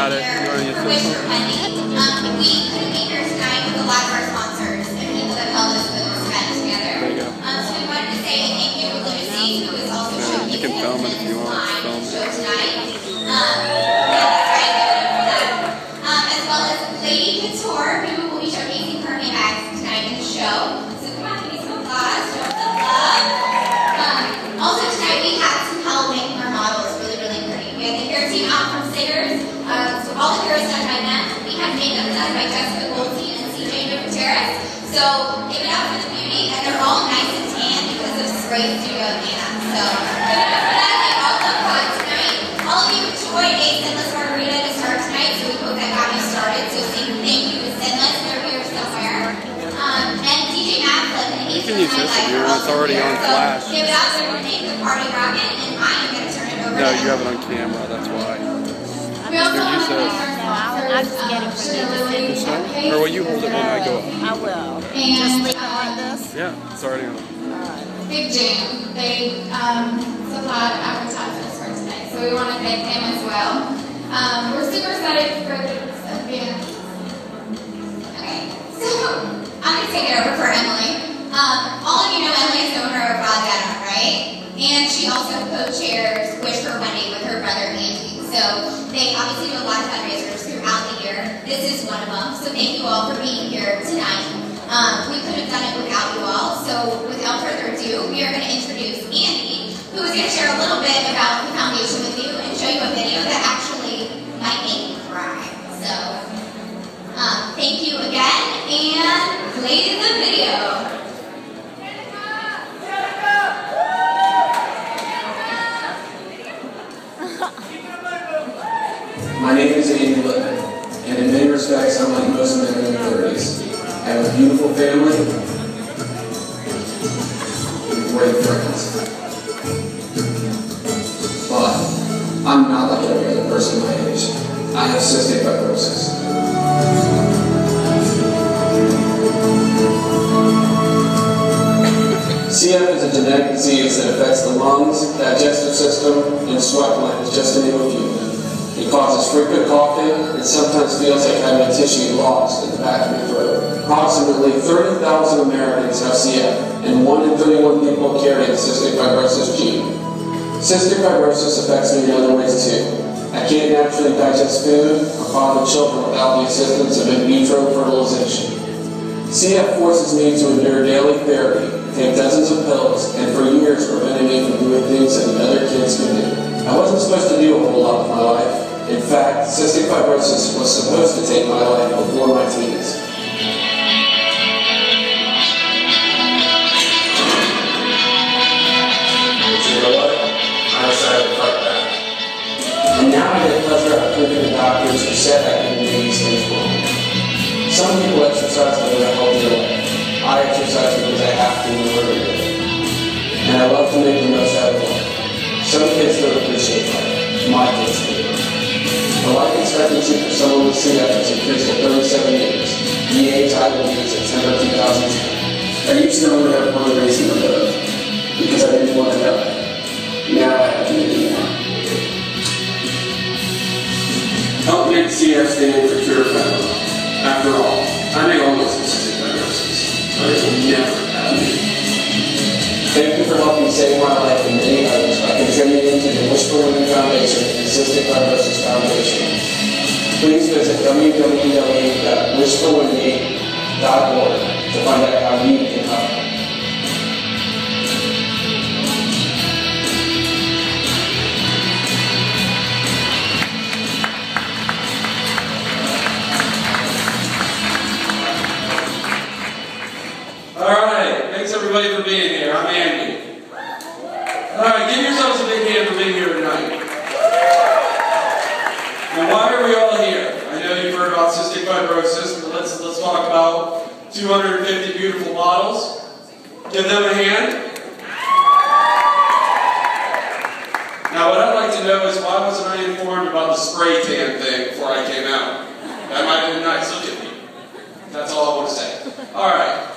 got it. You want to use this one? We couldn't be here tonight with a lot of our sponsors and people that helped us put this event together. There you go. So we wanted to say thank you to Lucy, who is also showcasing You can film it if you want. Film it. show tonight. As well as Lady Couture, who will be showcasing her handbags tonight in the show. So come on, give me some applause. Show some love. Also tonight we had some help making our models really, really pretty. We had the hair team out from Sitters. So all the hair is done by them. We had makeup done by Jessica Goldstein and CJ Gutierrez. So give it up for the beauty, and they're all nice and tan because of Spray Studio Atlanta. So give it up for that. They all look hot tonight. All of you enjoyed a Sinless Margarita to start tonight, so we hope that got you started. So thank you to Sinless. They're here somewhere. And DJ Maslin, and he's you can use this if you want. It's already on flash. Give it up so we're going to make the party rockin', and I am going to turn it over No, to you have it on camera, that's why. We also Here, use want to this. thank our I'm just getting for you. This one? Or will you hold it when I go up? I will. Just leave it like this? Yeah, it's already on. Big Jam. They supplied advertisements for today, so we want to thank them as well. We're super excited for this event. Okay, so I'm going to take it over for Emily. All of you know Emily is the owner of Wild Data, right? And she also co-chairs Wish for Wendy with her brother Andy. So they obviously do a lot of fundraisers throughout the year. This is one of them. So thank you all for being here tonight. We couldn't have done it without you all. So without further ado, we are going to introduce Andy, who is going to share a little bit about the foundation with you and show you a video that actually might make you cry. So thank you again, and play the video. My name is Andy Lippman, and in many respects, I'm like most men in their 30s. I have a beautiful family and great friends. But I'm not like every other person my age. I have cystic fibrosis. CF is a genetic disease that affects the lungs, digestive system, and sweat glands, just to name a few. It causes frequent coughing and sometimes feels like having a tissue lost in the back of your throat. Approximately 30,000 Americans have CF, and 1 in 31 people carry the cystic fibrosis gene. Cystic fibrosis affects me in other ways too. I can't naturally digest food or father children without the assistance of in vitro fertilization. CF forces me to endure daily therapy, take dozens of pills, and for years prevented me from doing things that the other kids could do. I wasn't supposed to do a whole lot with my life. In fact, cystic fibrosis was supposed to take my life before my teens. You know what? I decided to fight back. And now I get the pleasure of proving the doctors who said I couldn't do these things wrong. Some people exercise to live a healthier life. I exercise because I have to in order to live. And I love to make the most out of life. Some kids don't appreciate life. My kids do. The life expectancy for someone with CF has increased to 37 years. The age I will be is September 2010. I used to only have one reason to live, because I didn't want to die. Now I have to live anymore. Help make CF stand for cure family. After all, I may almost have cystic fibrosis, but it will never have me. Thank you for helping save my life and many others by contributing to the Wish for Women Foundation and Cystic Fibrosis Foundation. Please visit www.wishforwomen.org to find out how you can help. Thanks everybody for being here. I'm Andy. Alright, give yourselves a big hand for being here tonight. Now why are we all here? I know you've heard about cystic fibrosis, but let's talk about 250 beautiful models. Give them a hand. Now what I'd like to know is why wasn't I informed about the spray tan thing before I came out? That might have been nice, look at me. That's all I want to say. Alright.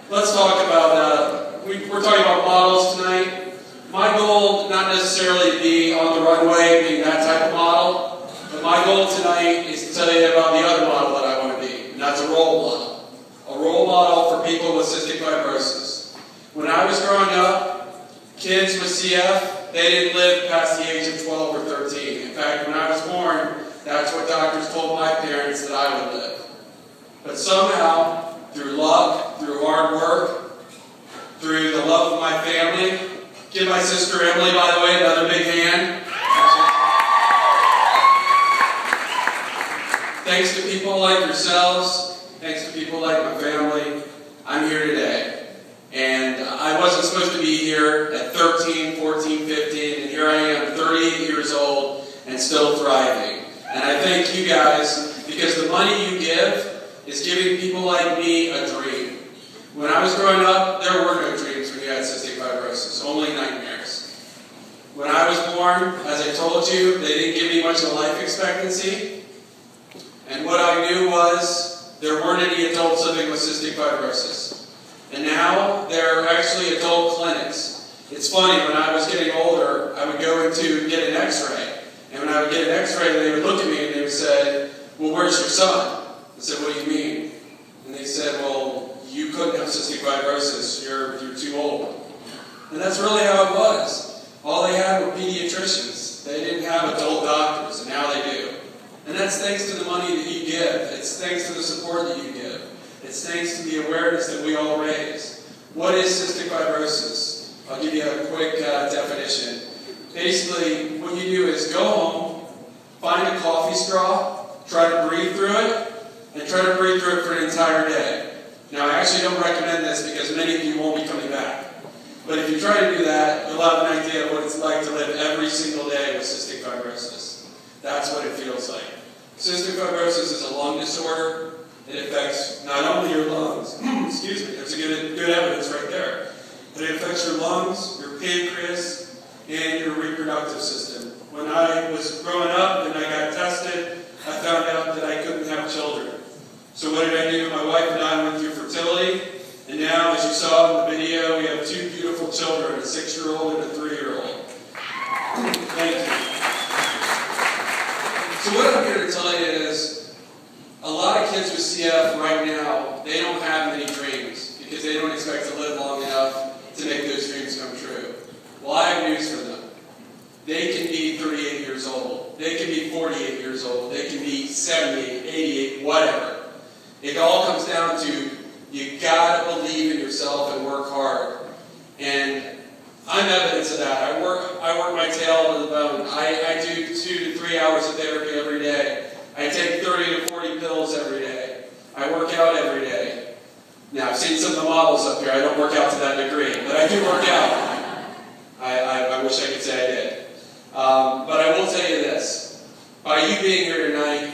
Let's talk about, we're talking about models tonight. My goal, not necessarily to be on the runway, being that type of model, but But my goal tonight is to tell you about the other model that I want to be, and that's a role model. A role model for people with cystic fibrosis. When I was growing up, kids with CF, they didn't live past the age of 12 or 13. In fact, when I was born, that's what doctors told my parents that I would live. But somehow, through luck, through hard work, through the love of my family, give my sister Emily, by the way, another big hand. Thanks to people like yourselves, thanks to people like my family, I'm here today. And I wasn't supposed to be here at 13, 14, 15, and here I am, 38 years old, and still thriving. And I thank you guys, because the money you give is giving people like me a dream. When I was growing up, there were no dreams when you had cystic fibrosis, only nightmares. When I was born, as I told you, they didn't give me much of a life expectancy. And what I knew was there weren't any adults living with cystic fibrosis. And now there are actually adult clinics. It's funny, when I was getting older, I would go in to get an x-ray. And when I would get an x-ray, they would look at me and they would say, well, where's your son? I said, what do you mean? And they said, well, you couldn't have cystic fibrosis. You're too old. And that's really how it was. All they had were pediatricians. They didn't have adult doctors, and now they do. And that's thanks to the money that you give. It's thanks to the support that you give. It's thanks to the awareness that we all raise. What is cystic fibrosis? I'll give you a quick definition. Basically, what you do is go home, find a coffee straw, try to breathe through it, and try to breathe through it for an entire day. Now, I actually don't recommend this because many of you won't be coming back. But if you try to do that, you'll have an idea of what it's like to live every single day with cystic fibrosis. That's what it feels like. Cystic fibrosis is a lung disorder. It affects not only your lungs, excuse me, there's good evidence right there, but it affects your lungs, your pancreas, and your reproductive system. When I was growing up and I got tested, I found out that I couldn't have children. So what did I do? My wife and I went through fertility, and now, as you saw in the video, we have two beautiful children, a 6-year-old and a 3-year-old. Thank you. So what I'm here to tell you is, a lot of kids with CF right now, they don't have many dreams because they don't expect to live long enough to make those dreams come true. Well, I have news for them. They can be 38 years old. They can be 48 years old. They can be 78, 88, whatever. It all comes down to, you gotta believe in yourself and work hard. And I'm evidence of that. I work my tail to the bone. I do 2 to 3 hours of therapy every day. I take 30 to 40 pills every day. I work out every day. Now, I've seen some of the models up here. I don't work out to that degree, but I do work out. I wish I could say I did. But I will tell you this. By you being here tonight,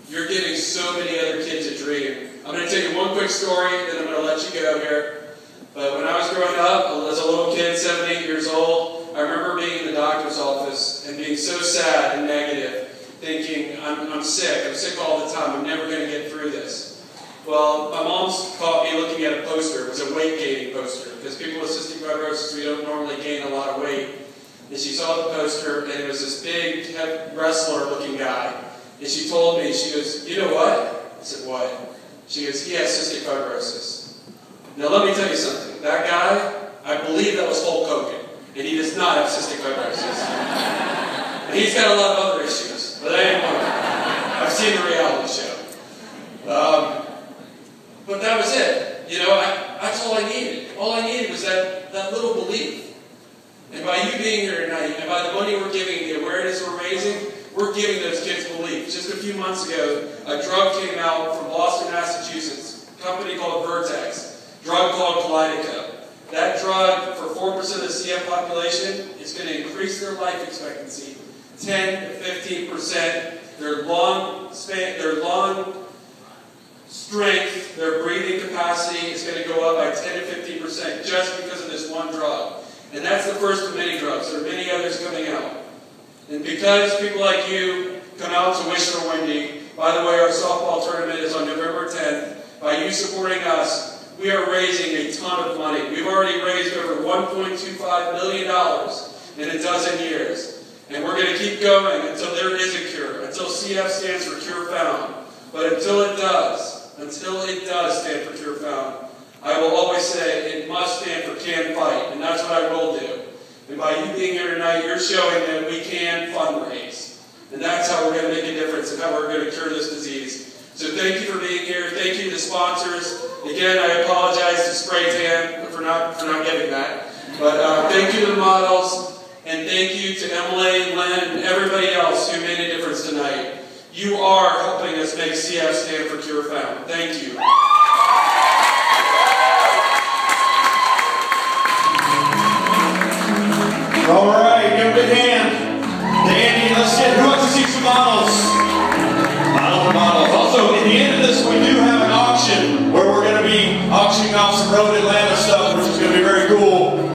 you're giving so many other kids a dream. I'm going to tell you one quick story, then I'm going to let you go here. But when I was growing up, as a little kid, 7, 8 years old, I remember being in the doctor's office and being so sad and negative, thinking, I'm sick all the time, I'm never going to get through this. Well, my mom's caught me looking at a poster. It was a weight gaining poster, because people with cystic fibrosis, we don't normally gain a lot of weight. And she saw the poster, and it was this big wrestler-looking guy. And she told me, she goes, you know what? I said, what? She goes, he has cystic fibrosis. Now let me tell you something. That guy, I believe that was Hulk Hogan, and he does not have cystic fibrosis. And he's got a lot of other issues, but that ain't one of them. I've seen the reality show. But that was it. You know, that's all I needed. All I needed was that little belief. And by you being here tonight, and by the money we're giving, the awareness we're raising, we're giving those kids belief. Just a few months ago, a drug came out from Boston, Massachusetts, a company called Vertex, a drug called Kalydeco. That drug, for 4% of the CF population, is going to increase their life expectancy 10 to 15%. Their lung strength, their breathing capacity is going to go up by 10 to 15% just because of this one drug. And that's the first of many drugs. There are many others coming out. And because people like you come out to Wish for Wendy, by the way, our softball tournament is on November 10th. By you supporting us, we are raising a ton of money. We've already raised over $1.25 million in a dozen years. And we're going to keep going until there is a cure, until CF stands for Cure Found. But until it does stand for Cure Found, I will always say it must stand for Can Fight, and that's what I will do. And by you being here tonight, you're showing that we can fundraise. And that's how we're going to make a difference and how we're going to cure this disease. So thank you for being here. Thank you to the sponsors. Again, I apologize to Spray Tan for not getting that. But thank you to the models. And thank you to Emily, Len, and everybody else who made a difference tonight. You are helping us make CF stand for Cure Found. Thank you. All right, give a big hand to Andy. Who wants to see some models? Models. Also, at the end of this, we do have an auction where we're going to be auctioning off some road Atlanta stuff, which is going to be very cool.